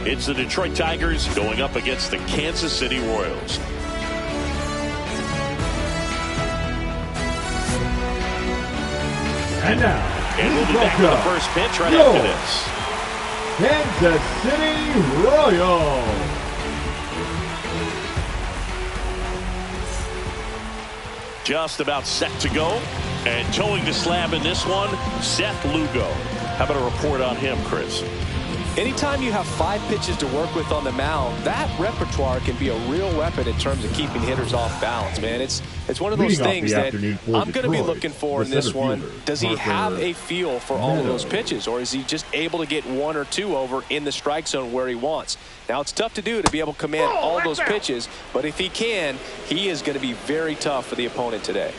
It's the Detroit Tigers going up against the Kansas City Royals. And now, and we'll be back to the first pitch right after this. Kansas City Royals. Just about set to go. And towing the slab in this one, Seth Lugo. How about a report on him, Chris? Anytime you have 5 pitches to work with on the mound, that repertoire can be a real weapon in terms of keeping hitters off balance, man. It's one of those things that I'm going to be looking for in this one. Does he have a feel for all of those pitches, or is he just able to get 1 or 2 over in the strike zone where he wants? Now, it's tough to do to be able to command all those pitches, but if he can, he is going to be very tough for the opponent today.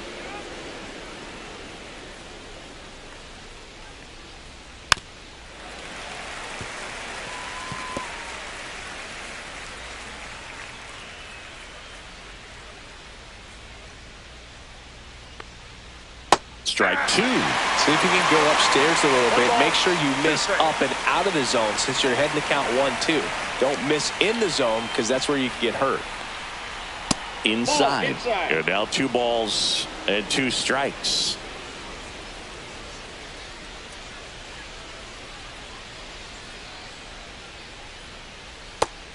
Strike 2. See if you can go upstairs a little bit. Make sure you miss up and out of the zone since you're heading to count 1-2. Don't miss in the zone because that's where you can get hurt. Inside. And now 2 balls and 2 strikes.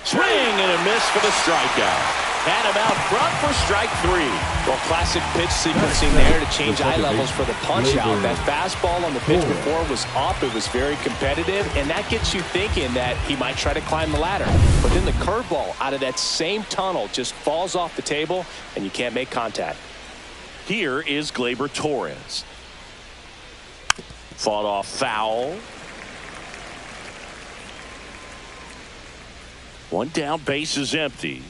Swing and a miss for the strikeout. Had him out front for strike 3. Well, classic pitch sequencing there to change eye levels for the punch out. That fastball on the pitch before was up. It was very competitive, and that gets you thinking that he might try to climb the ladder. But then the curveball out of that same tunnel just falls off the table, and you can't make contact. Here is Gleyber Torres. Fought off foul. 1 down, base is empty.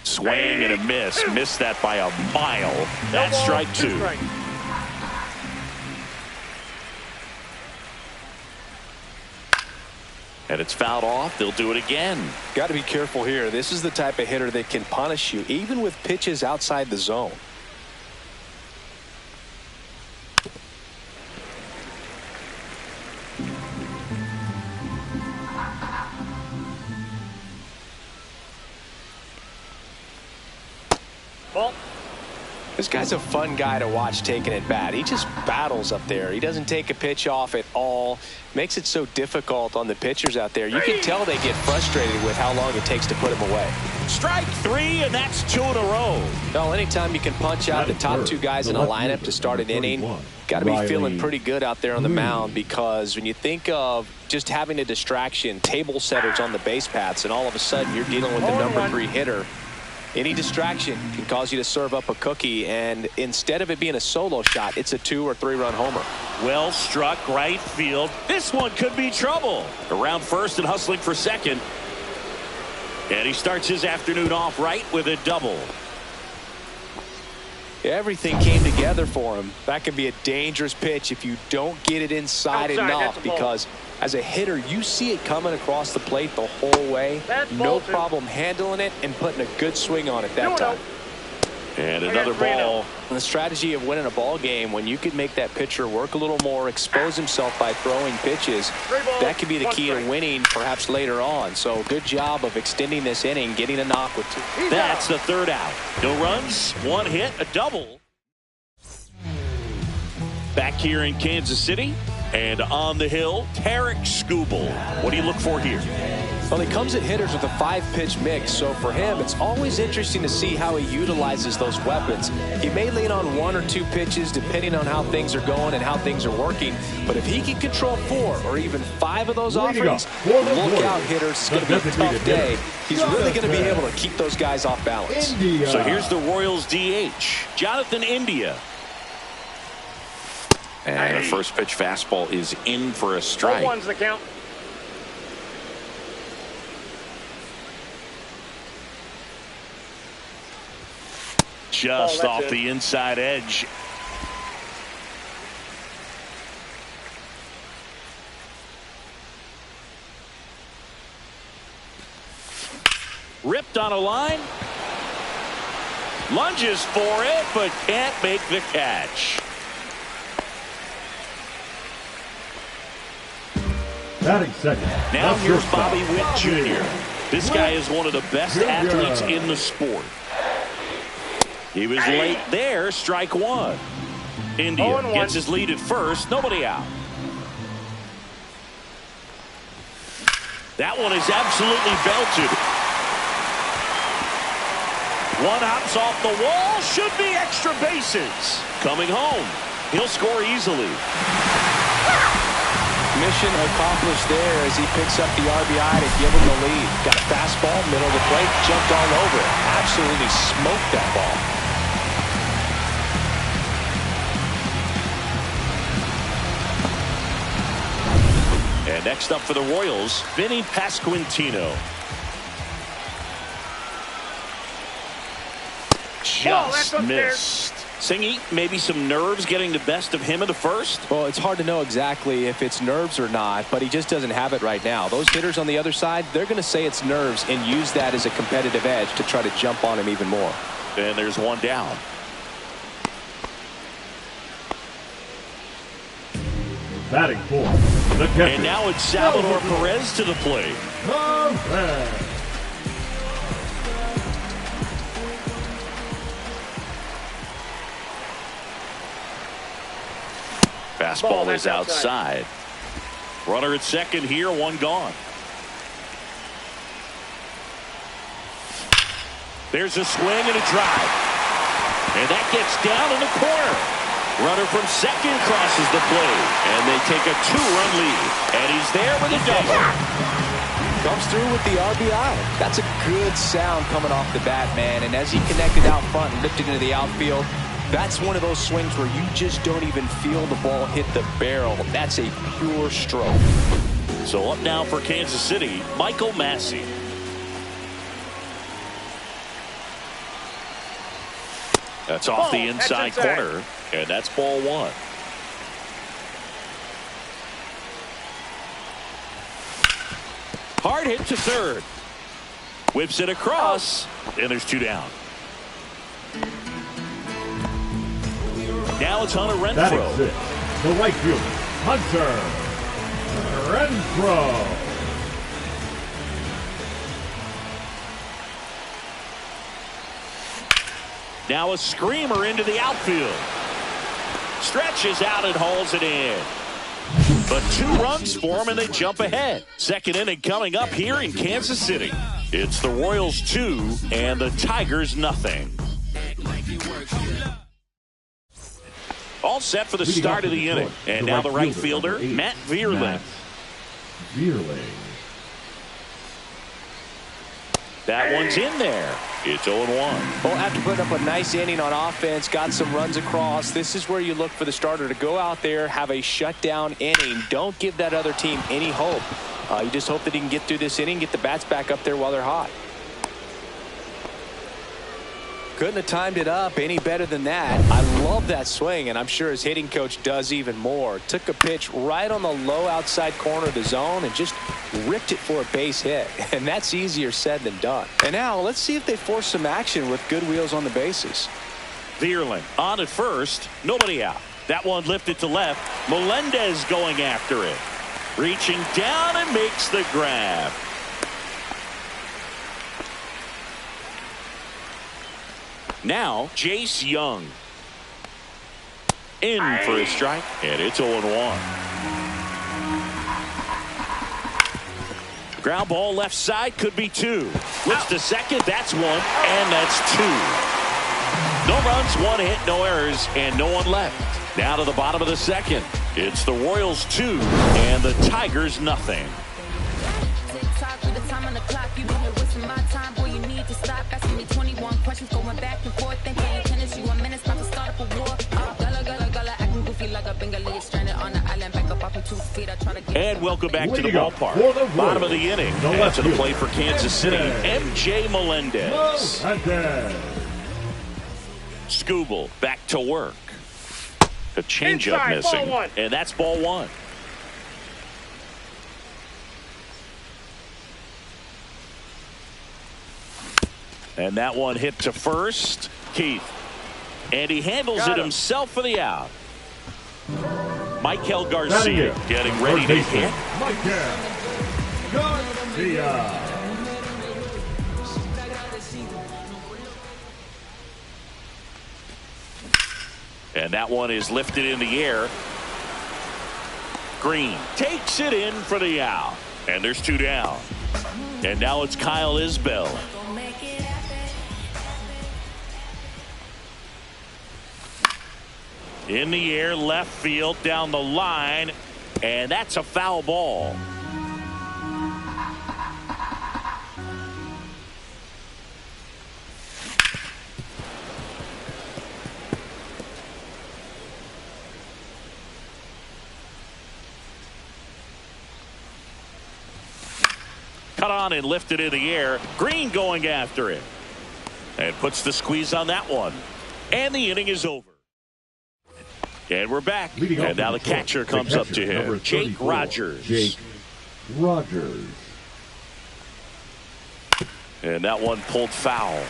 Swing and a miss. Missed that by a mile. That's strike 2. And it's fouled off. They'll do it again. Got to be careful here. This is the type of hitter that can punish you even with pitches outside the zone. This guy's a fun guy to watch taking at bat. He just battles up there. He doesn't take a pitch off at all. Makes it so difficult on the pitchers out there. You can tell they get frustrated with how long it takes to put him away. Strike 3, and that's 2 in a row. Well, anytime you can punch out the top 2 guys in a lineup to start an inning, got to be feeling pretty good out there on the mound, because when you think of just having a distraction, table setters on the base paths, and all of a sudden you're dealing with the number 3 hitter, any distraction can cause you to serve up a cookie, and instead of it being a solo shot, it's a 2 or 3 run homer. Well struck, right field. This one could be trouble. Around first and hustling for second. And he starts his afternoon off right with a double. Everything came together for him. That can be a dangerous pitch if you don't get it inside enough, because as a hitter, you see it coming across the plate the whole way. No problem handling it and putting a good swing on it that time. And another ball. And the strategy of winning a ball game, when you can make that pitcher work a little more, expose himself by throwing pitches, that could be the key to winning perhaps later on. So good job of extending this inning, getting a knock with 2. That's the 3rd out. No runs, 1 hit, a double. Back here in Kansas City, and on the hill, Tarek Skubal. What do you look for here? Well, he comes at hitters with a 5-pitch mix, so for him, it's always interesting to see how he utilizes those weapons. He may lean on 1 or 2 pitches depending on how things are going and how things are working, but if he can control 4 or even 5 of those offerings, look out, hitters. It's going to be a tough day. He's really going to be able to keep those guys off balance. So here's the Royals DH, Jonathan India. And the first pitch fastball is in for a strike. 1's the count. Just off the inside edge. Ripped on a line. Lunges for it, but can't make the catch. Batting second. Now here's Bobby Witt Jr. This guy is one of the best athletes in the sport. He was late there. Strike one. India gets his lead at first. Nobody out. That one is absolutely belted. One out's off the wall. Should be extra bases. Coming home. He'll score easily. Mission accomplished there as he picks up the RBI to give him the lead. Got a fastball, middle of the plate, jumped all over it. Absolutely smoked that ball. And next up for the Royals, Vinny Pasquantino. Just missed. Singy, maybe some nerves getting the best of him in the first? Well, it's hard to know exactly if it's nerves or not, but he just doesn't have it right now. Those hitters on the other side, they're going to say it's nerves and use that as a competitive edge to try to jump on him even more. And there's one down. Batting fourth, the catcher. And now it's Salvador Perez to the plate. Fastball is outside. Runner at second here, one gone. There's a swing and a drive. And that gets down in the corner. Runner from second crosses the plate. And they take a 2-run lead. And he's there with a double. Comes through with the RBI. That's a good sound coming off the bat, man. And as he connected out front and lifted into the outfield, that's one of those swings where you just don't even feel the ball hit the barrel. That's a pure stroke. So up now for Kansas City, Michael Massey. That's off the inside corner, and that's ball one. Hard hit to third. Whips it across, and there's two down. Now it's Hunter Renfroe. That is it. The right fielder, Hunter Renfroe. Now a screamer into the outfield. Stretches out and hauls it in. But 2 runs for him and they jump ahead. Second inning coming up here in Kansas City. It's the Royals 2 and the Tigers nothing. All set for the start of the inning. And now the right fielder, Matt Vierling. That one's in there. It's 0-1. Well, after putting up a nice inning on offense, got some runs across, this is where you look for the starter to go out there, have a shutdown inning. Don't give that other team any hope. You just hope that he can get through this inning, get the bats back up there while they're hot. Couldn't have timed it up any better than that. I love that swing, and I'm sure his hitting coach does even more. Took a pitch right on the low outside corner of the zone and just ripped it for a base hit. And that's easier said than done. And now let's see if they force some action with good wheels on the bases. Vierling on at first. Nobody out. That one lifted to left. Melendez going after it. Reaching down and makes the grab. Now, Jace Young. In for a strike, and it's 0-1. Ground ball left side, could be 2. Lifts to second, that's 1, and that's 2. No runs, 1 hit, no errors, and no one left. Now to the bottom of the second. It's the Royals 2 and the Tigers nothing. And welcome back to the ballpark. Bottom of the inning. And to the plate for Kansas City, MJ Melendez. Skubal back to work. A changeup missing. And that's ball 1. And that one hit to first. Keith. And he handles it himself for the out. Mike Michael Garcia getting ready to hit. Michael Garcia. And that one is lifted in the air. Green takes it in for the out. And there's 2 down. And now it's Kyle Isbell. In the air, left field, down the line. And that's a foul ball. Cut on and lifted in the air. Green going after it. And puts the squeeze on that one. And the inning is over. And we're back. And now the catcher comes up to him. Jake Rogers. Jake Rogers. And that one pulled foul.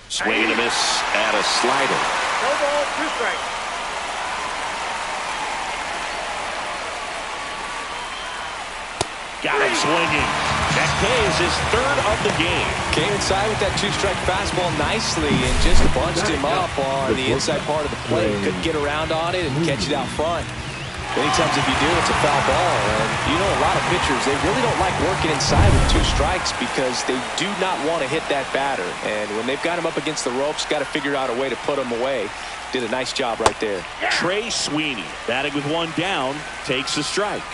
Swing and a miss at a slider. No ball, 2 strikes. Got him swinging. That K is his 3rd of the game. Came inside with that 2-strike fastball nicely and just bunched him up on the inside part of the plate. Couldn't get around on it and catch it out front. Many times if you do, it's a foul ball. And you know, a lot of pitchers, they really don't like working inside with 2 strikes because they do not want to hit that batter. And when they've got him up against the ropes, got to figure out a way to put him away. Did a nice job right there. Trey Sweeney, batting with 1 down, takes a strike.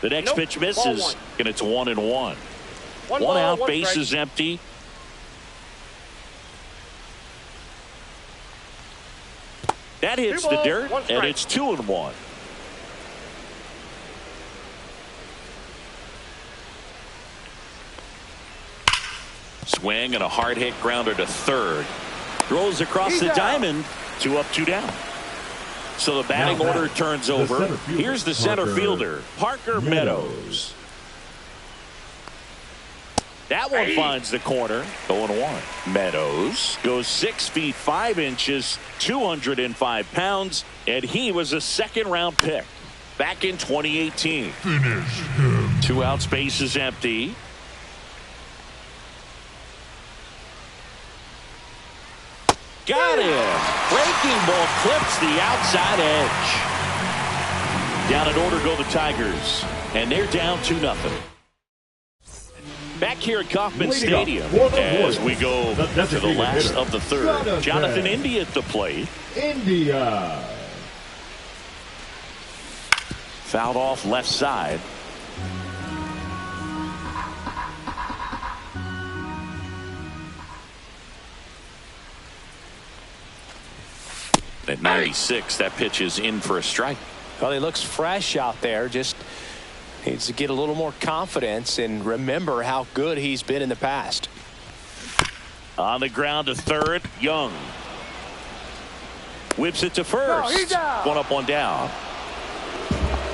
The next pitch misses, and it's 1-1. One out, base is empty. That hits the dirt, and it's 2-1. Swing and a hard hit grounder to third. Throws across the diamond. 2 up, 2 down. So the batting order turns over. Here's the center fielder, Parker Meadows. That one finds the corner. 0-1. Meadows goes 6 feet 5 inches, 205 pounds, and he was a 2nd-round pick back in 2018. Finish him. 2 outs, base is empty. Got him. Breaking ball clips the outside edge. Down in order go the Tigers, and they're down 2-0. Back here at Kauffman Stadium as we go to the last of the 3rd. Jonathan India at the plate. India. Fouled off left side. At 96, that pitch is in for a strike. Well, he looks fresh out there. Just needs to get a little more confidence and remember how good he's been in the past. On the ground to third, Young. Whips it to first. No, 1 up, 1 down.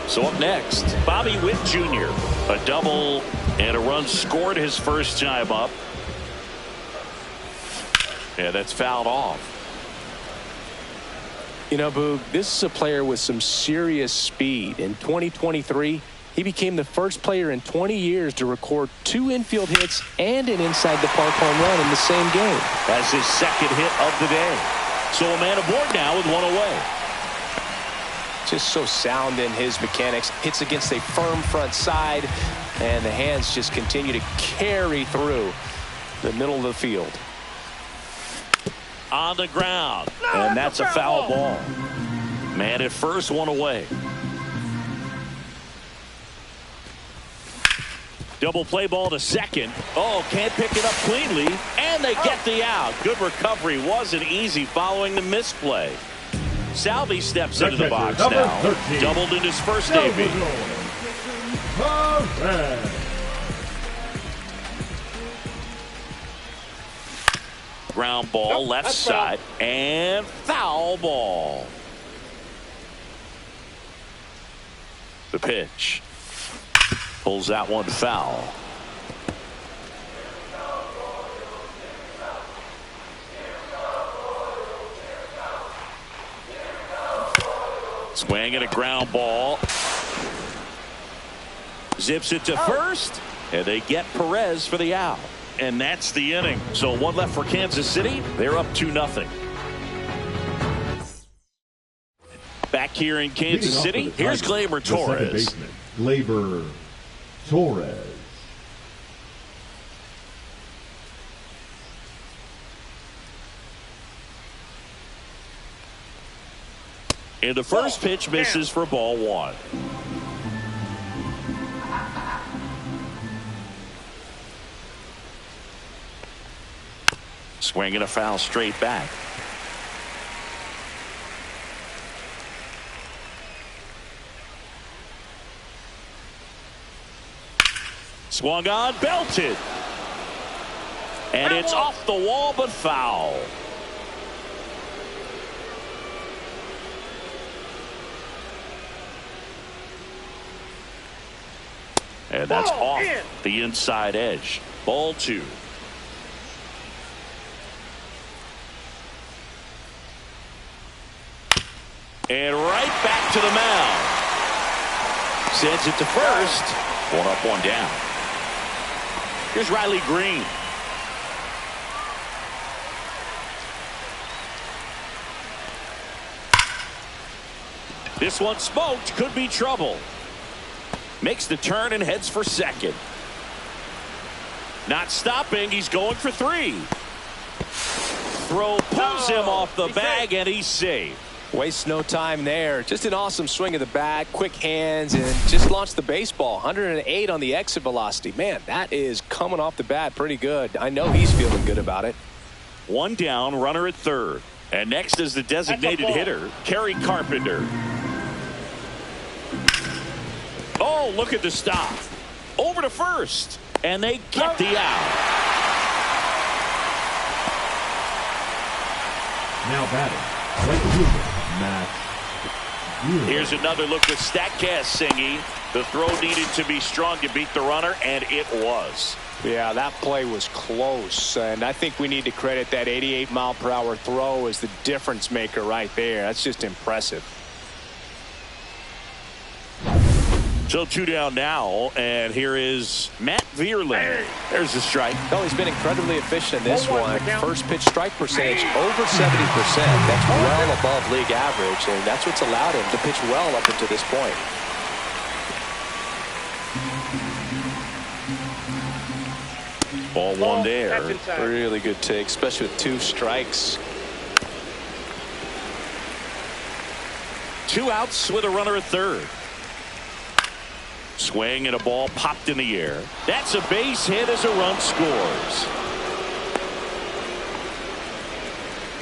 So up next, Bobby Witt Jr. A double and a run scored his first time up. Yeah, that's fouled off. You know, Boog, this is a player with some serious speed. In 2023, he became the first player in 20 years to record 2 infield hits and an inside-the-park home run in the same game. That's his 2nd hit of the day. So a man aboard now with 1 away. Just so sound in his mechanics. Hits against a firm front side, and the hands just continue to carry through the middle of the field. On the ground, and that's a foul ball. Man at first, 1 away. Double play ball to second. Oh, can't pick it up cleanly, and they get the out. Good recovery. Wasn't easy following the misplay. Salvi steps into the box now. 13. Doubled in his first debut. Ground ball, left side, and foul ball. The pitch. Pulls that one foul. Swing and a ground ball. Zips it to first, and they get Perez for the out. And that's the inning. So one left for Kansas City. They're up 2-0. Back here in Kansas City, here's Gleyber Torres. Gleyber Torres. And the first pitch misses for ball one. Swinging a foul straight back. Swung on, belted. And it's off the wall, but foul. And that's off the inside edge. Ball two. And right back to the mound. Sends it to first. One up, one down. Here's Riley Green. This one smoked. Could be trouble. Makes the turn and heads for second. Not stopping. He's going for three. Throw pulls him off the bag, and he's safe. Wastes no time there. Just an awesome swing of the bat, quick hands, and just launched the baseball. 108 on the exit velocity. Man, that is coming off the bat pretty good. I know he's feeling good about it. One down, runner at third. And next is the designated hitter, Kerry Carpenter. Oh, look at the stop. Over to first. And they get the out. Now batting. Here's another look with StatCast singing. The throw needed to be strong to beat the runner, and it was. Yeah, that play was close, and I think we need to credit that 88-mile-per-hour throw as the difference maker right there. That's just impressive. So two down now, and here is Matt Vierling. There's the strike. No, he's been incredibly efficient in this one. First pitch strike percentage over 70%. That's well above league average, and that's what's allowed him to pitch well up until this point. Ball one there. Really good take, especially with two strikes. Two outs with a runner at third. Swing and a ball popped in the air. That's a base hit as a run scores.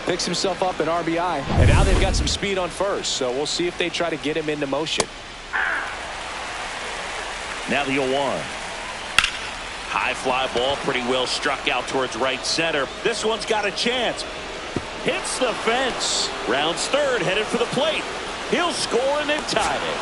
Picks himself up an RBI, and now they've got some speed on first, so we'll see if they try to get him into motion. Now the 0-1. High fly ball, pretty well struck out towards right center. This one's got a chance. Hits the fence. Rounds third, headed for the plate. He'll score and then tie it.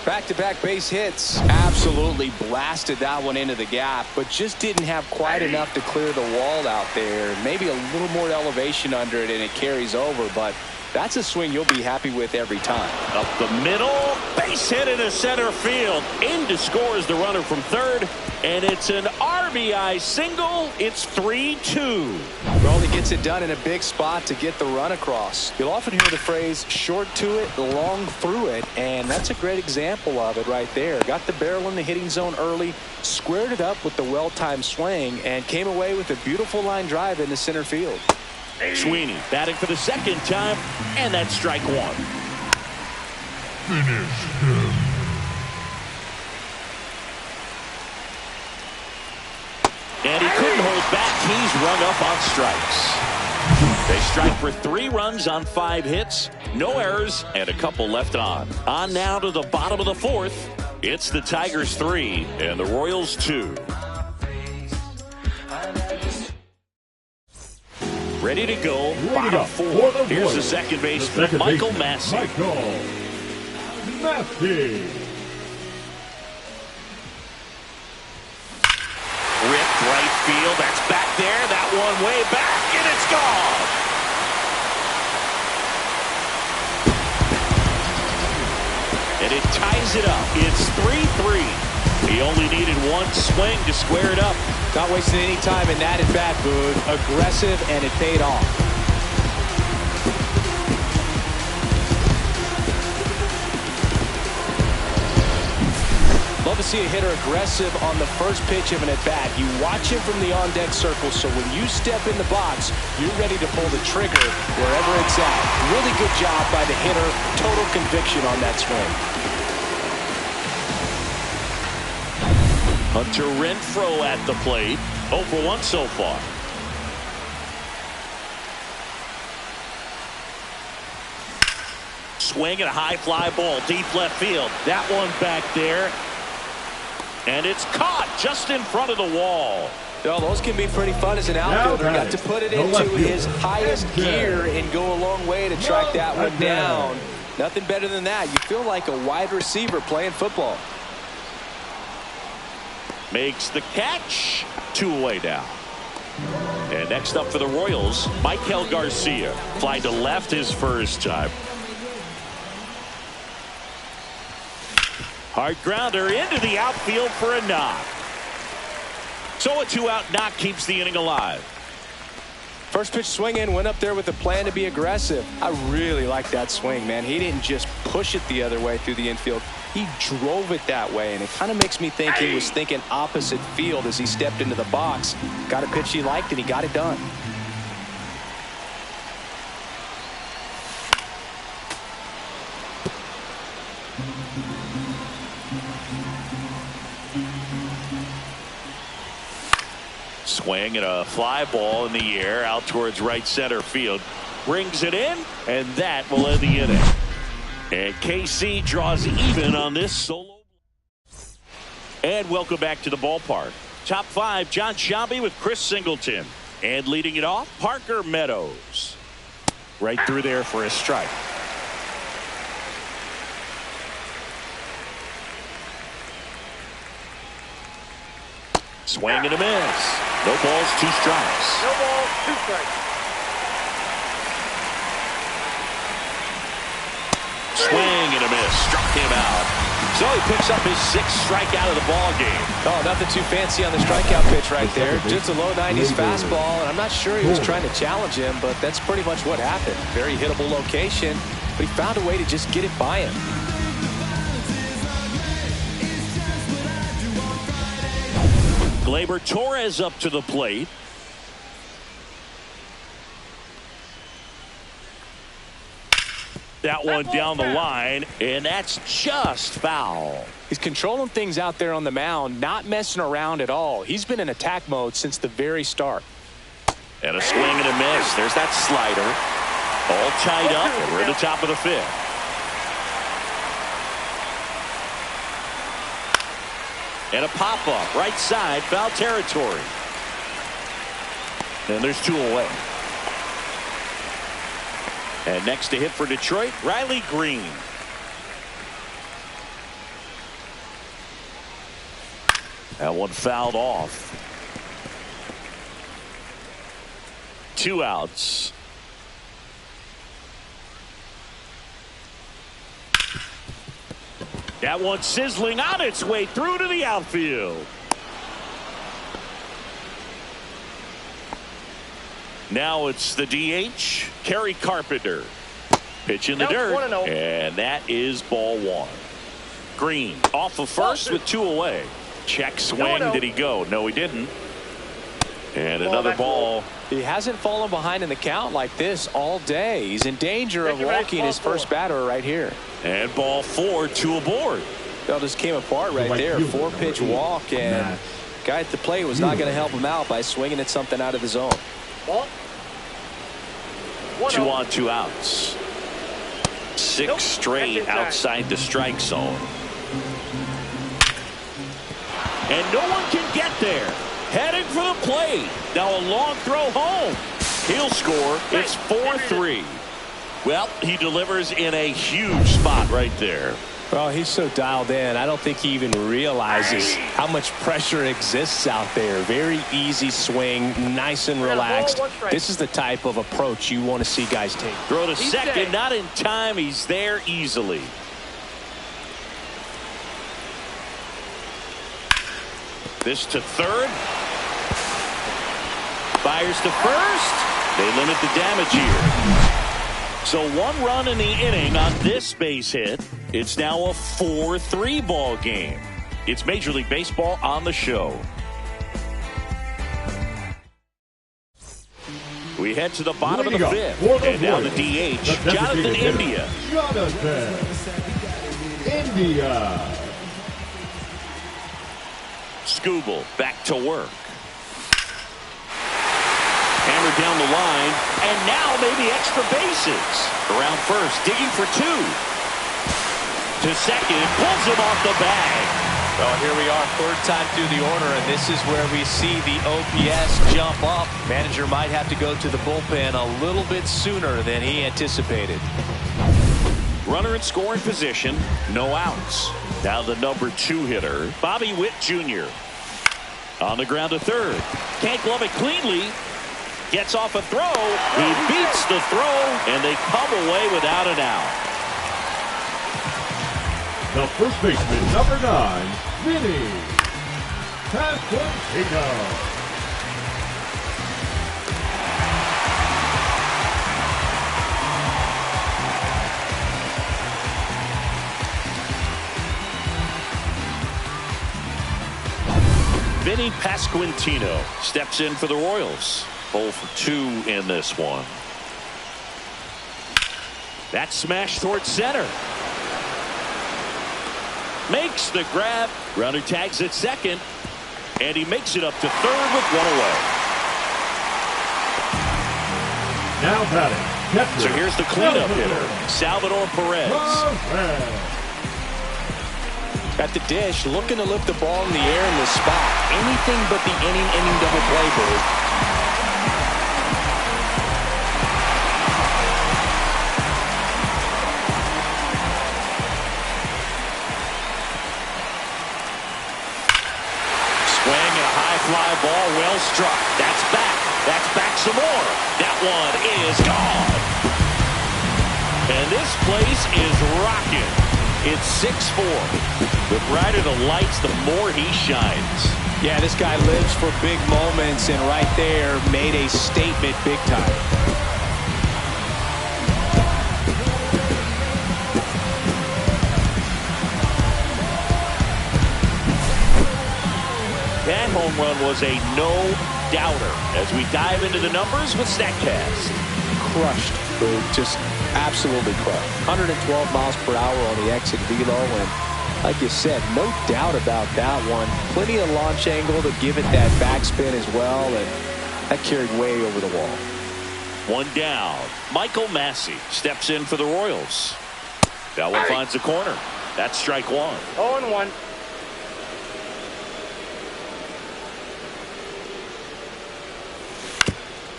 Back-to-back base hits. Absolutely blasted that one into the gap, but just didn't have quite enough to clear the wall out there. Maybe a little more elevation under it and it carries over, but that's a swing you'll be happy with every time. Up the middle, base hit into center field. In to score is the runner from third, and it's an RBI single. It's 3-2. Well, he gets it done in a big spot to get the run across. You'll often hear the phrase short to it, long through it, and that's a great example of it right there. Got the barrel in the hitting zone early, squared it up with the well-timed swing, and came away with a beautiful line drive into center field. Sweeney batting for the second time, and that's strike one. Finish him. And he couldn't hold back. He's rung up on strikes. They strike for 3 runs on 5 hits, no errors, and a couple left on. On now to the bottom of the 4th. It's the Tigers 3 and the Royals 2. Ready to go. Bottom four. Here's the second baseman, Michael Massey. Michael Massey. Ripped right field. That's back there. That one way back, and it's gone. And it ties it up. It's 3-3. He only needed one swing to square it up. Not wasting any time in that at-bat, Boone. Aggressive, and it paid off. Love to see a hitter aggressive on the first pitch of an at-bat. You watch him from the on-deck circle, so when you step in the box, you're ready to pull the trigger wherever it's at. Really good job by the hitter. Total conviction on that swing. Hunter Renfroe at the plate. 0 for 1 so far. Swing and a high fly ball deep left field. That one back there. And it's caught just in front of the wall. Well, those can be pretty fun as an outfielder. Got to put it into his highest gear and go a long way to track that one down. Nothing better than that. You feel like a wide receiver playing football. Makes the catch. 2 away now. And next up for the Royals, Michael Garcia. Fly to left his first time. Hard grounder into the outfield for a knock. So a 2-out knock keeps the inning alive. First pitch swing in, went up there with a plan to be aggressive. I really like that swing, man. He didn't just push it the other way through the infield. He drove it that way, and it kind of makes me think he was thinking opposite field as he stepped into the box. Got a pitch he liked, and he got it done. Swing and a fly ball in the air out towards right center field. Brings it in, and that will end the inning. And KC draws even on this solo. And welcome back to the ballpark. Top 5, John Sciambi with Chris Singleton. And leading it off, Parker Meadows. Right through there for a strike. Swing and a miss. No balls, 2 strikes. No balls, 2 strikes. Swing and a miss. Struck him out. So he picks up his 6th strikeout of the ball game. Oh, nothing too fancy on the strikeout pitch right there. Just a low 90s fastball, and I'm not sure he was trying to challenge him, but that's pretty much what happened. Very hittable location, but he found a way to just get it by him. Gleyber Torres up to the plate. That one down the line, and that's just foul. He's controlling things out there on the mound, not messing around at all. He's been in attack mode since the very start. And a swing and a miss. There's that slider. All tied up, and we're at the top of the 5th. And a pop-up, right side, foul territory. And there's 2 away. And next to hit for Detroit, Riley Green. That one fouled off. 2 outs. That one sizzling on its way through to the outfield. Now it's the DH, Kerry Carpenter. Pitch in the dirt, and that is ball 1. Green off of first with 2 away. Check swing. Did he go? No, he didn't. And another ball. He hasn't fallen behind in the count like this all day. He's in danger of walking his first batter right here. And ball 4, 2 aboard. That just came apart right there. 4-pitch walk, and guy at the plate was not going to help him out by swinging at something out of the zone. 2 on, 2 outs. 6 straight outside the strike zone. And no one can get there. Heading for the plate. Now a long throw home. He'll score. It's 4-3. Well, he delivers in a huge spot right there. Well, he's so dialed in. I don't think he even realizes how much pressure exists out there. Very easy swing, nice and relaxed. This is the type of approach you want to see guys take. Throw to second, not in time. He's there easily. This to third. Fires to first. They limit the damage here. So 1 run in the inning on this base hit. It's now a 4-3 ball game. It's Major League Baseball on the show. We head to the bottom of the fifth. And now the DH, Jonathan India. Skubal back to work. Hammered down the line, and now maybe extra bases. Around first, digging for 2. To second, pulls him off the bag. Well, here we are, third time through the order, and this is where we see the OPS jump up. Manager might have to go to the bullpen a little bit sooner than he anticipated. Runner in scoring position, no outs. Now the number 2 hitter, Bobby Witt Jr. On the ground to third. Can't glove it cleanly. Gets off a throw. He beats the throw, and they come away without an out. The first baseman, number 9, Vinny Pasquantino. Vinny Pasquantino steps in for the Royals. 0 for 2 in this one. That smash towards center. Makes the grab. Runner tags at second. And he makes it up to third with 1 away. Now batting. So here's the cleanup hitter, Salvador Perez. At the dish, looking to lift the ball in the air in this spot. Anything but the inning double play, Bird. Fly ball, well struck. That's back. That's back some more. That one is gone. And this place is rocking. It's 6-4. The brighter the lights, the more he shines. Yeah, this guy lives for big moments, and right there made a statement big time. That home run was a no-doubter as we dive into the numbers with StatCast. Crushed, just absolutely crushed. 112 miles per hour on the exit velo, and like you said, no doubt about that one. Plenty of launch angle to give it that backspin as well, and that carried way over the wall. 1 down. Michael Massey steps in for the Royals. That one finds the corner. That's strike 1. 0-1.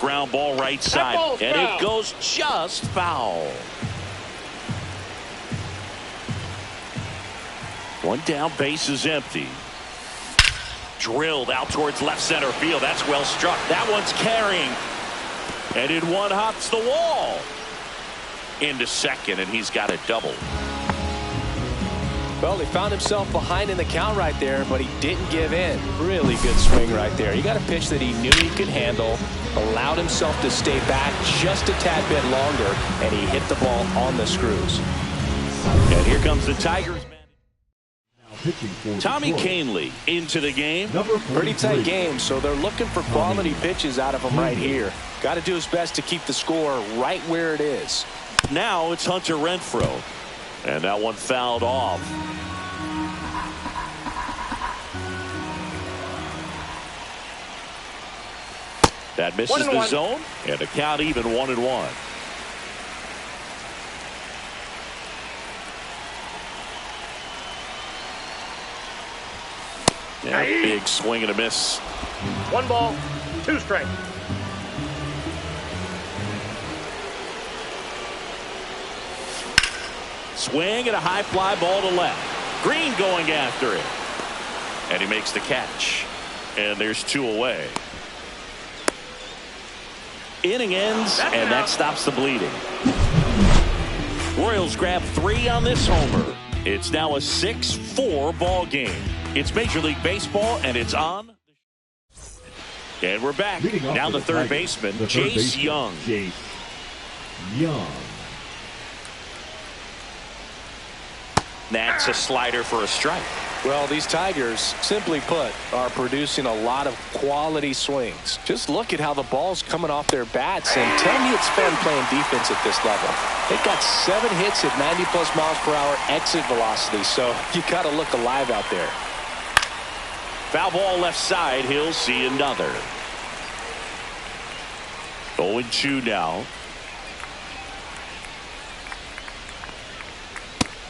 Ground ball right side, and it goes just foul. 1 down, base is empty. Drilled out towards left center field. That's well struck. That one's carrying, and in one hops the wall. Into second, and he's got a double. Well, he found himself behind in the count right there, but he didn't give in. Really good swing right there. He got a pitch that he knew he could handle, allowed himself to stay back just a tad bit longer, and he hit the ball on the screws. And here comes the Tigers. Tommy Kahnle into the game. Pretty tight game, so they're looking for quality pitches out of him right here. Got to do his best to keep the score right where it is. Now it's Hunter Renfroe. And that one fouled off. That misses the zone, and the count even 1-1. Yeah, big swing and a miss. 1 ball, 2 strikes. Swing and a high fly ball to left. Green going after it. And he makes the catch. And there's 2 away. Inning ends, and that stops the bleeding. Royals grab 3 on this homer. It's now a 6-4 ball game. It's Major League Baseball, and it's on. And we're back. Now the third baseman, Jace Young. Jace Young. That's a slider for a strike. Well, these Tigers, simply put, are producing a lot of quality swings. Just look at how the ball's coming off their bats, and tell me it's fun playing defense at this level. They've got 7 hits at 90+ miles per hour exit velocity, so you got to look alive out there. Foul ball left side. He'll see another. 0-2 now.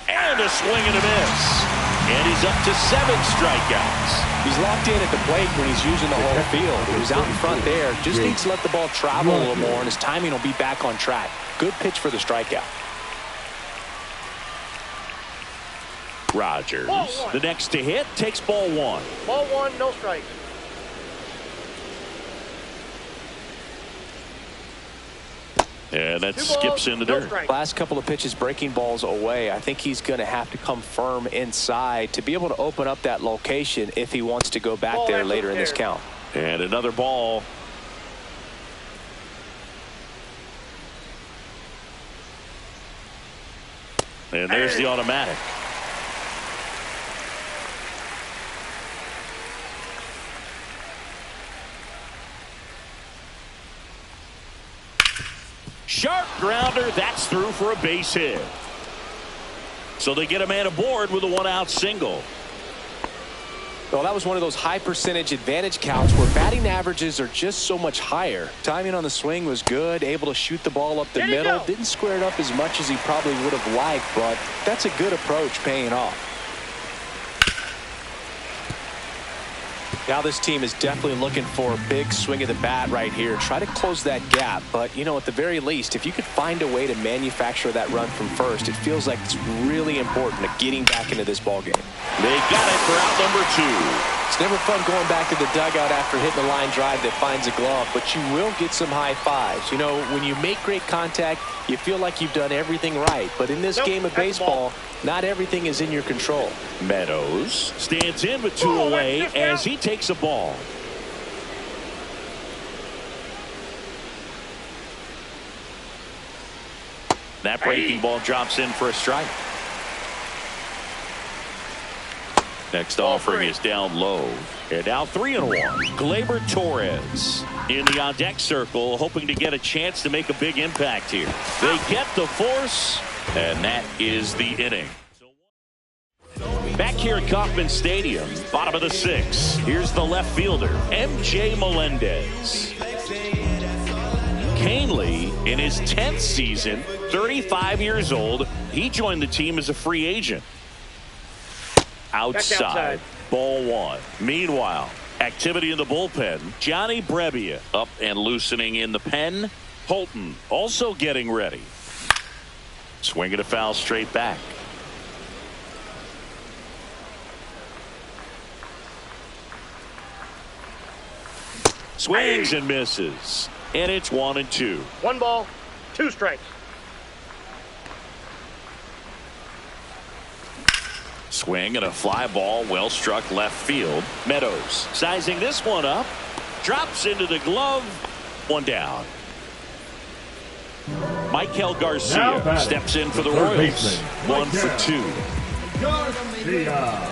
And a swing and a miss. And he's up to 7 strikeouts. He's locked in at the plate when he's using the whole field. He's out in front there. Just needs to let the ball travel a little more, and his timing will be back on track. Good pitch for the strikeout. Rogers, the next to hit, takes ball 1. Ball 1, no strike. And that skips in the dirt. Last couple of pitches breaking balls away. I think he's going to have to come firm inside to be able to open up that location if he wants to go back there later in this count. And another ball. And there's the automatic. Sharp grounder. That's through for a base hit. So they get a man aboard with a 1-out single. Well, that was one of those high percentage advantage counts where batting averages are just so much higher. Timing on the swing was good, able to shoot the ball up the middle. Didn't square it up as much as he probably would have liked, but that's a good approach paying off. Now this team is definitely looking for a big swing of the bat right here. Try to close that gap. But, you know, at the very least, if you could find a way to manufacture that run from first, it feels like it's really important to getting back into this ball game. They got it for out number 2. It's never fun going back to the dugout after hitting a line drive that finds a glove, but you will get some high fives. You know, when you make great contact, you feel like you've done everything right. But in this game of baseball, not everything is in your control. Meadows stands in with 2 away as he takes a ball. That breaking ball drops in for a strike. Next offering is down low. And now 3-1. Gleyber Torres in the on-deck circle, hoping to get a chance to make a big impact here. They get the force, and that is the inning. Back here at Kauffman Stadium, bottom of the 6th. Here's the left fielder, MJ Melendez. Canely, in his 10th season, 35 years old, he joined the team as a free agent. Outside, ball 1. Meanwhile, activity in the bullpen. Johnny Brebbia up and loosening in the pen. Holton also getting ready. Swinging a foul straight back. Swings and misses. And it's 1-2. 1 ball, 2 strikes. Swing and a fly ball, well struck left field. Meadows sizing this one up. Drops into the glove. 1 down. Michael Garcia steps in for the Royals. 1 for 2. Garcia.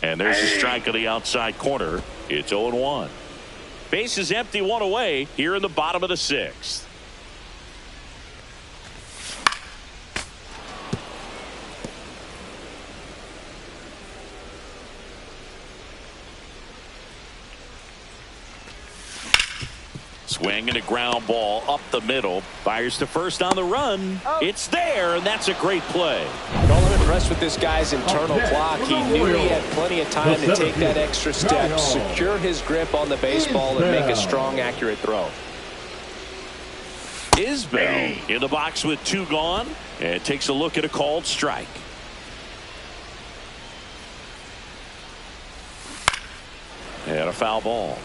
And there's a strike on the outside corner. It's 0-1. Base is empty, 1 away here in the bottom of the 6th. Swing and a ground ball up the middle. Fires to first on the run. It's there, and that's a great play. All I'm impressed with this guy's internal clock. He knew he had plenty of time to take that extra step, secure his grip on the baseball, and make a strong, accurate throw. Isbell in the box with 2 gone, and takes a look at a called strike. And a foul ball.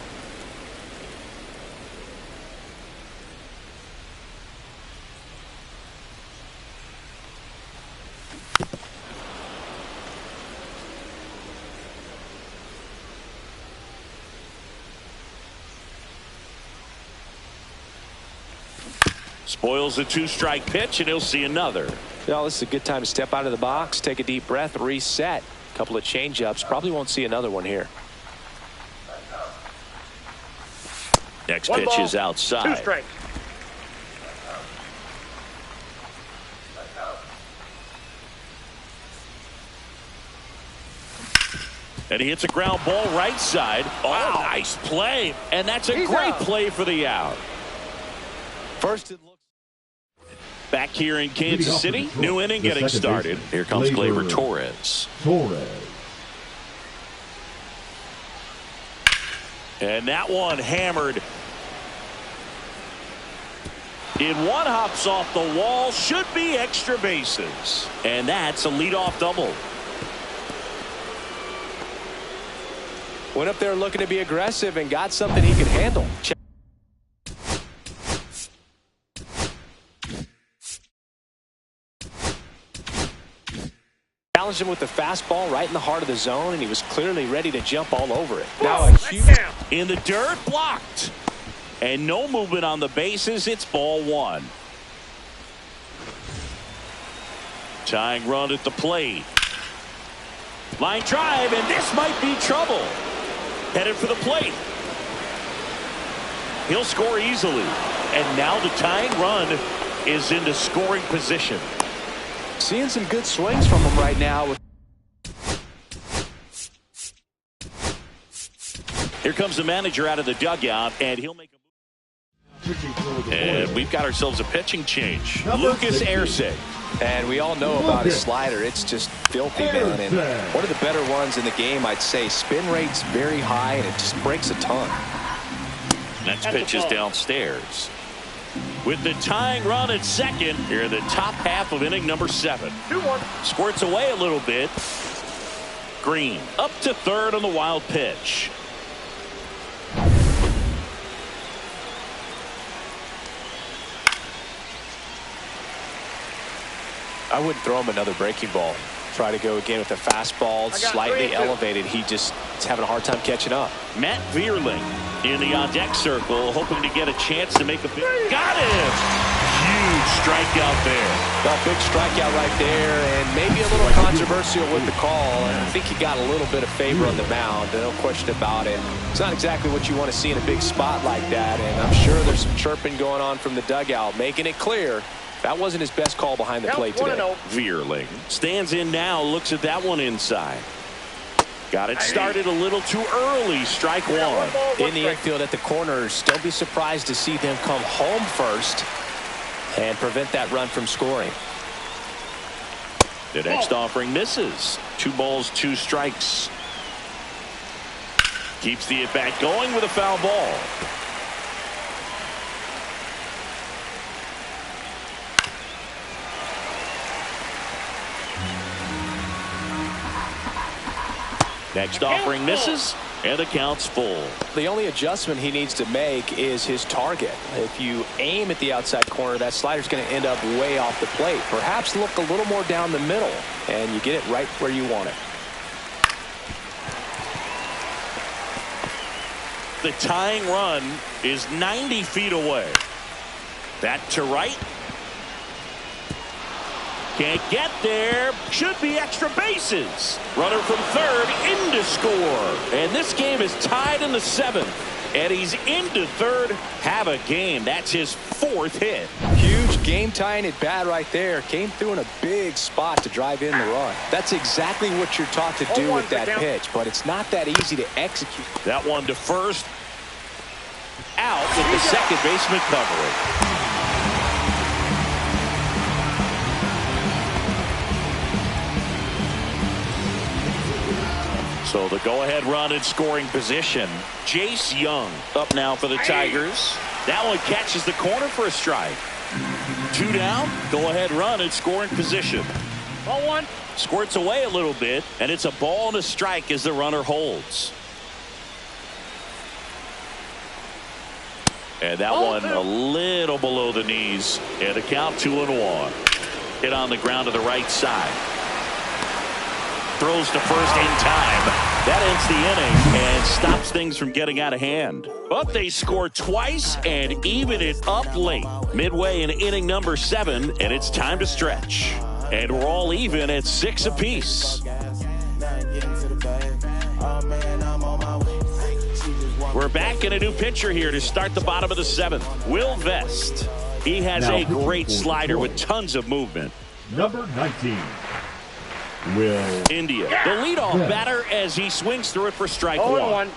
Spoils the 2-strike pitch, and he'll see another. Well, this is a good time to step out of the box, take a deep breath, reset. A couple of change-ups. Probably won't see another one here. Next pitch is outside. 2 strikes. And he hits a ground ball right side. Oh, nice play. And that's a great play for the out. First, it looks back here in Kansas City. New inning getting started. Here comes Gleyber Torres. And that one hammered. In one, hops off the wall. Should be extra bases. And that's a leadoff double. Went up there looking to be aggressive and got something he could handle. Challenged him with the fastball right in the heart of the zone, and he was clearly ready to jump all over it. Now a huge in the dirt, blocked. And no movement on the bases. It's ball 1. Tying run at the plate. Line drive, and this might be trouble. Headed for the plate. He'll score easily. And now the tying run is into scoring position. Seeing some good swings from him right now. Here comes the manager out of the dugout, and he'll make a move. And we've got ourselves a pitching change. Lucas Erceg. And we all know about his slider. It's just filthy, man. And one of the better ones in the game, I'd say. Spin rate's very high, and it just breaks a ton. Next pitch is downstairs. With the tying run at second, here in the top half of inning number 7. 2-1. Squirts away a little bit. Green up to third on the wild pitch. I wouldn't throw him another breaking ball. Try to go again with a fastball, slightly elevated. He just is having a hard time catching up. Matt Vierling in the on-deck circle, hoping to get a chance to make a big. Got him! Huge strikeout there. A big strikeout right there, and maybe a little controversial with the call. And I think he got a little bit of favor on the mound. No question about it. It's not exactly what you want to see in a big spot like that, and I'm sure there's some chirping going on from the dugout, making it clear that wasn't his best call behind the plate today. Vierling stands in now, looks at that one inside. Got it started a little too early. Strike 1. In the infield at the corners, don't be surprised to see them come home first and prevent that run from scoring. The next offering misses. 2 balls, 2 strikes. Keeps the at-bat going with a foul ball. Next offering misses, and the count's full. The only adjustment he needs to make is his target. If you aim at the outside corner, that slider's going to end up way off the plate. Perhaps look a little more down the middle, and you get it right where you want it. The tying run is 90 feet away. That to right. Can't get there. Should be extra bases. Runner from third in to score. And this game is tied in the 7th. And he's into third. Have a game. That's his 4th hit. Huge game-tying at bat right there. Came through in a big spot to drive in the run. That's exactly what you're taught to do with that pitch. But it's not that easy to execute. That one to first. Out. out with the second baseman covering. So the go-ahead run in scoring position. Jace Young up now for the Tigers. That one catches the corner for a strike. 2 down. Go-ahead run in scoring position. Ball 1. Squirts away a little bit, and it's a ball and a strike as the runner holds. And that one a little below the knees. And the count 2-1. Hit on the ground to the right side. Throws to first in time. That ends the inning and stops things from getting out of hand. But they score twice and even it up late. Midway in inning number 7, and it's time to stretch. And we're all even at 6 apiece. We're back in a new pitcher here to start the bottom of the 7th. Will Vest. He has a great slider with tons of movement. Number 19. Will India, the leadoff batter as he swings through it for strike 1.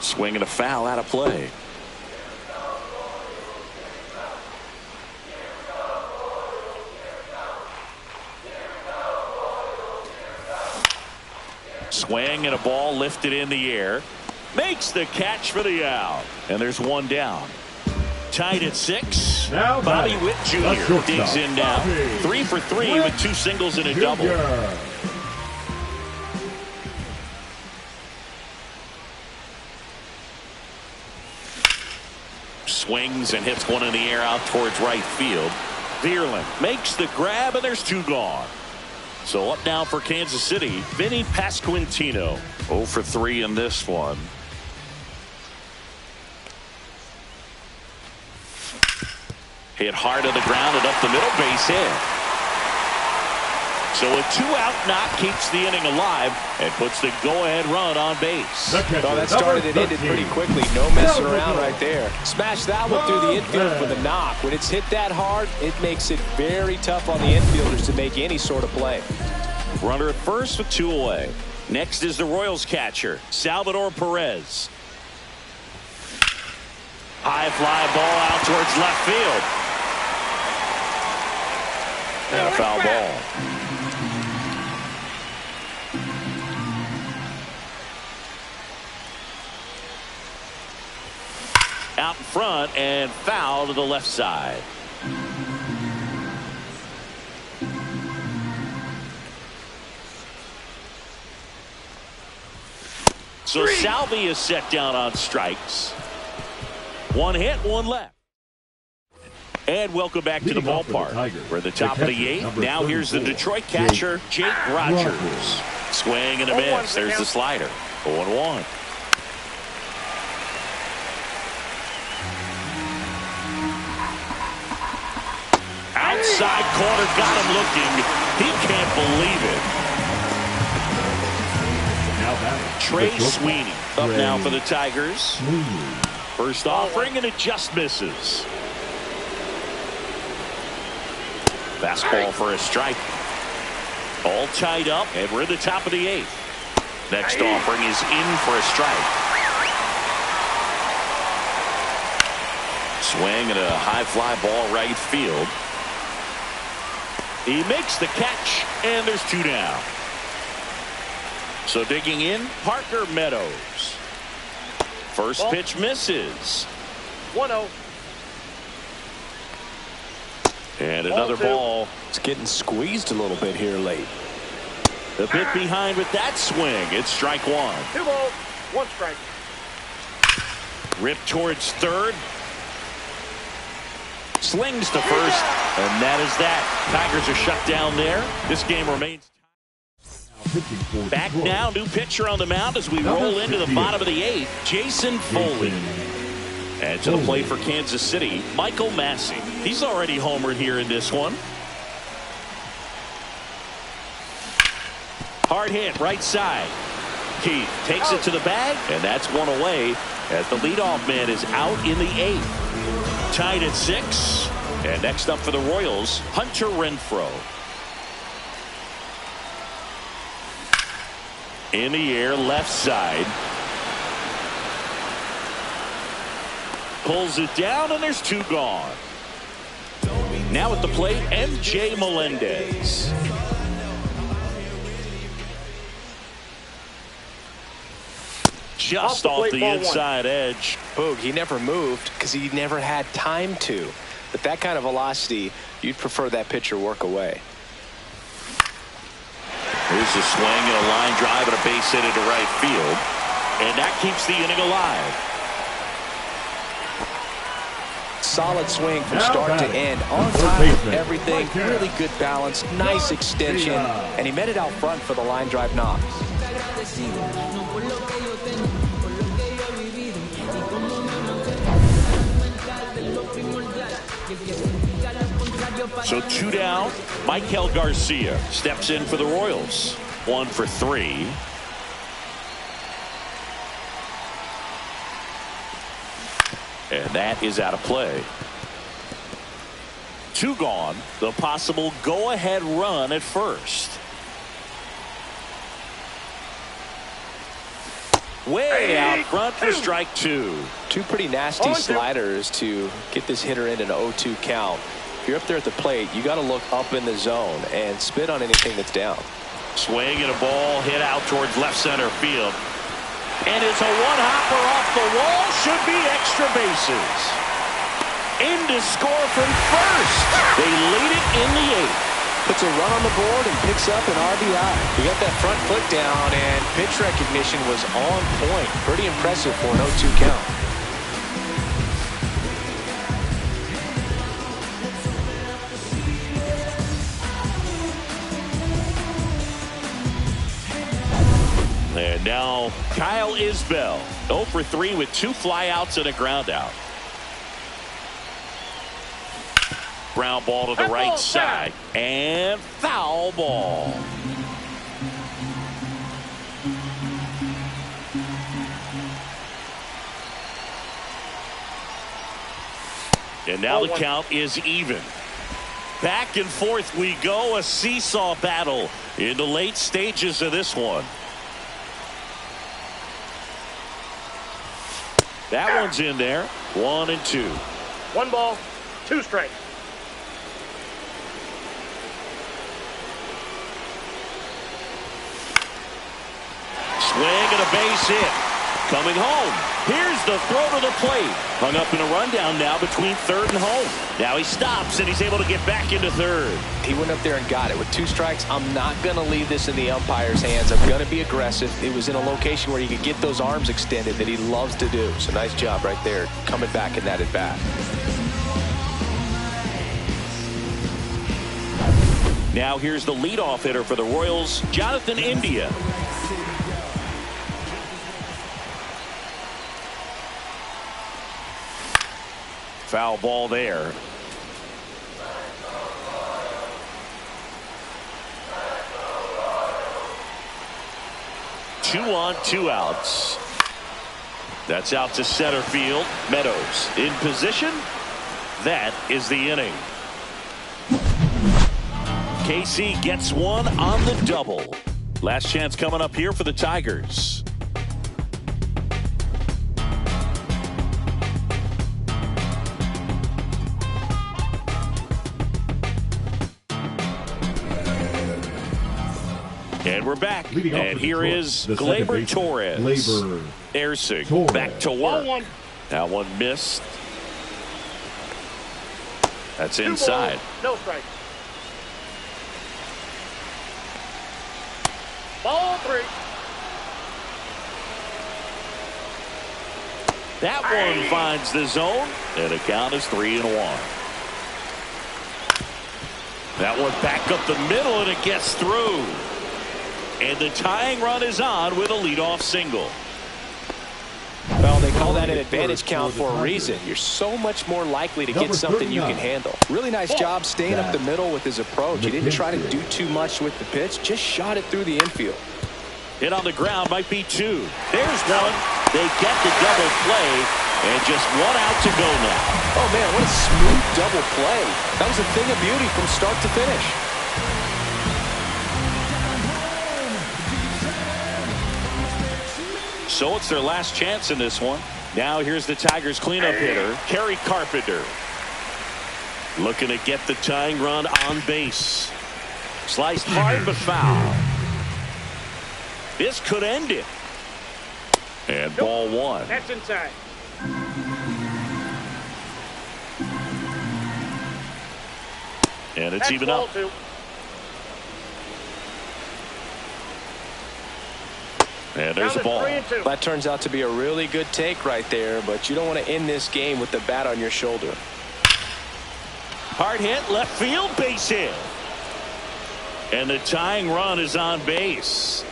Swing and a foul out of play. Swing and a ball lifted in the air. Makes the catch for the out. And there's 1 down. Tied at 6. Now Bobby Witt Jr. digs in now. 3 for 3 with 2 singles and a double. Swings and hits one in the air out towards right field. Vierling makes the grab, and there's 2 gone. So up now for Kansas City, Vinny Pasquantino. 0 for 3 in this one. Hit hard to the ground and up the middle, base hit. So a 2-out knock keeps the inning alive and puts the go-ahead run on base. Oh, that started and ended pretty quickly. No messing around right there. Smash that one through the infield for the knock. When it's hit that hard, it makes it very tough on the infielders to make any sort of play. Runner at first with 2 away. Next is the Royals catcher, Salvador Perez. High fly ball out towards left field. And a foul ball. Out in front and foul to the left side. So Salvi is set down on strikes. 1 hit, 1 left. And welcome back to the ballpark. We're at the top of the 8th. Now here's the Detroit catcher, Jake Rogers. Swing and a miss. There's the slider. 0-1. Outside corner, got him looking. He can't believe it. Trey Sweeney up now for the Tigers. First offering, and it just misses. Fastball for a strike. All tied up, and we're at the top of the 8th. Next offering is in for a strike. Swing and a high fly ball right field. He makes the catch, and there's 2 down. So digging in, Parker Meadows. First pitch misses. 1-0. And another ball. It's getting squeezed a little bit here late. A bit behind with that swing. It's strike 1. 2 balls, 1 strike. Ripped towards third. Slings to first. And that is that. Tigers are shut down there. This game remains. Back now, new pitcher on the mound as we roll into the bottom of the 8th, Jason Foley. And to the plate for Kansas City, Michael Massey. He's already homered here in this one. Hard hit, right side. Keith takes it to the bag, and that's 1 away as the leadoff man is out in the 8th. Tied at 6. And next up for the Royals, Hunter Renfroe. In the air, left side. Pulls it down, and there's 2 gone. Now at the plate, M.J. Melendez. Just off the inside edge. Boog, he never moved because he never had time to. But that kind of velocity, you'd prefer that pitcher work away. Here's a swing and a line drive and a base hit into right field. And that keeps the inning alive. Solid swing from start to end. On time with everything. Really good balance. Nice extension. And he met it out front for the line drive knock. So 2 down. Michael Garcia steps in for the Royals. 1 for 3. And that is out of play. 2 gone. The possible go-ahead run at first. Way out front for strike 2. 2 pretty nasty sliders to get this hitter in an 0-2 count. If you're up there at the plate, you got to look up in the zone and spit on anything that's down. Swing and a ball hit out towards left center field. And it's a one-hopper off the wall. Should be extra bases. In to score from first. They lead it in the 8th. Puts a run on the board and picks up an RBI. He got that front foot down, and pitch recognition was on point. Pretty impressive for an 0-2 count. And now Kyle Isbell, 0 for 3 with 2 flyouts and a ground out. Ground ball to the right side and foul ball. And now the count is even. Back and forth we go, a seesaw battle in the late stages of this one. That one's in there. 1 and 2. 1 ball, 2 strikes. Swing and a base hit. Coming home. Here's the throw to the plate. Hung up in a rundown now between third and home. Now he stops and he's able to get back into third. He went up there and got it with 2 strikes. I'm not going to leave this in the umpire's hands. I'm going to be aggressive. It was in a location where he could get those arms extended that he loves to do. So nice job right there coming back in that at bat. Now here's the leadoff hitter for the Royals, Jonathan India. Foul ball there. Two on, 2 outs. That's out to center field. Meadows in position. That is the inning. KC gets 1 on the double. Last chance coming up here for the Tigers. And we're back. And here is Gleyber Torres. Ersing back to work. That one missed. That's inside. No strike. Ball 3. That one finds the zone, and the count is 3-1. That one back up the middle, and it gets through. And the tying run is on with a leadoff single. Well, they call that an advantage count for a reason. You're so much more likely to get something you can handle. Really nice job staying up the middle with his approach. He didn't try to do too much with the pitch, just shot it through the infield. Hit on the ground might be 2. There's 1. They get the double play, and just 1 out to go now. Oh, man, what a smooth double play. That was a thing of beauty from start to finish. So it's their last chance in this one. Now here's the Tigers cleanup hitter, Kerry Carpenter. Looking to get the tying run on base. Sliced hard but foul. This could end it. And ball one. That's inside. And it's even up. Two. And there's the ball. That turns out to be a really good take right there, but you don't want to end this game with the bat on your shoulder. Hard hit, left field, base hit. And the tying run is on base.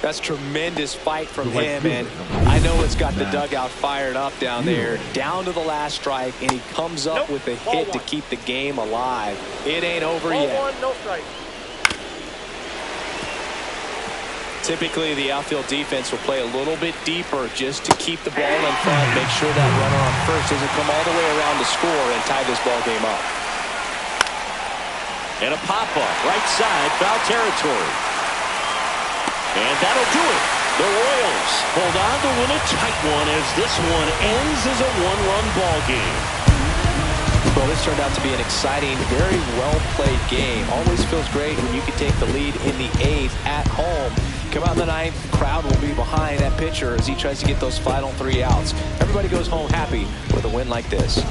That's tremendous fight from him, and I know it's got the dugout fired up down there. Down to the last strike, and he comes up with a hit to keep the game alive. It ain't over yet. Ball one, no strike. Typically, the outfield defense will play a little bit deeper just to keep the ball in front, make sure that runner on first doesn't come all the way around to score and tie this ball game up. And a pop-up, right side, foul territory. And that'll do it. The Royals hold on to win a tight one as this one ends as a one-run ball game. Well, this turned out to be an exciting, very well-played game. Always feels great when you can take the lead in the 8th at home. Come out in the 9th, crowd will be behind that pitcher as he tries to get those final 3 outs. Everybody goes home happy with a win like this.